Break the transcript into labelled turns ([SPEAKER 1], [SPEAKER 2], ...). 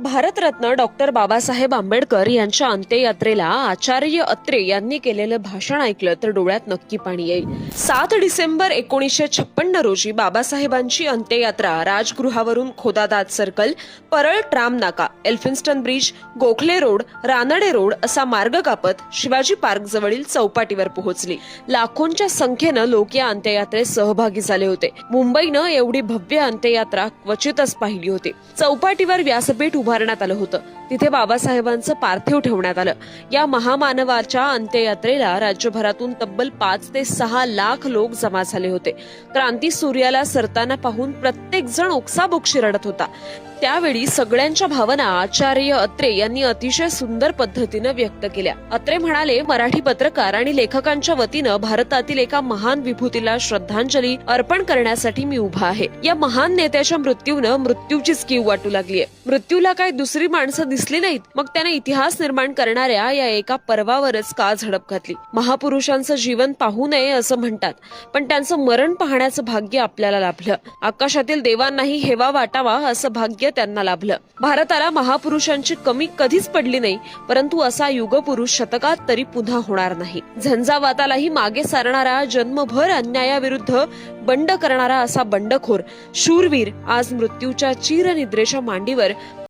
[SPEAKER 1] Bharat Ratna doctor Babasaheb Ambedkar यांच्या अंत्ययात्रेला आचार्य अत्रे यांनी केलेलं भाषण ऐकलं तर डोळ्यात नक्की पाणी येईल। 7 डिसेंबर 1956 रोजी बाबासाहेबांची अंत्ययात्रा राजगृहावरून खोदादात सर्कल, परळ ट्राम नाका, Elphinstone bridge, Gokhale road, Ranade road असा मार्ग कापत शिवाजी पार्क जवळील चौपाटीवर पोहोचली। लाखोंच्या संख्येनं लोक या अंत्ययात्रेत सहभागी झाले होते। मुंबईनं एवढी भव्य अंत्ययात्रा क्वचितच पाहिली होती। चौपाटीवर व्यासपीठ उभारण्यात आलं होतं, तिथे बाबासाहेबांचं पार्थिव ठेवण्यात आलं। या महामानवाच्या अंत्ययात्रेला राज्यभरातून तब्बल 5 ते 6 लाख लोक जमा झाले होते। क्रांती सूर्याला सरताना पाहून प्रत्येक जण ओक्साबोक्शी रडत होता। त्यावेळी सगळ्यांच्या भावना आचार्य अत्रे यांनी अतिशय सुंदर पद्धतीने व्यक्त केल्या। अत्रे म्हणाले, मराठी पत्रकार आणि लेखकांच्या वतीनं भारतातील एका महान विभूतीला श्रद्धांजली अर्पण करण्यासाठी मी उभा आहे। या महान नेत्याच्या मृत्यूनं मृत्यूचीच कीव वाटू लागलीय। मृत्यूला काय दुसरी माणसं दिसली नाहीत, मग त्याने इतिहास निर्माण करणाऱ्या या एका पर्वावरच का झडप घातली। महापुरुषांचं जीवन पाहू नये असं म्हणतात, पण त्यांचं मरण पाहण्याचं भाग्य आपल्याला लाभलं। आकाशातील देवांनाही हेवा वाटावा असं भाग्य त्यांना लाभलं। भारताला महापुरुषांची कमी कधीच पडली नाही, परंतु असा युगपुरुष शतकात तरी पुन्हा होणार नाही। झंझावातालाही मागे सारणारा, जन्मभर अन्यायाविरुद्ध बंड करणारा असा बंडखोर शूरवीर आज मृत्यूच्या चिरनिद्रेच्या मांडीवर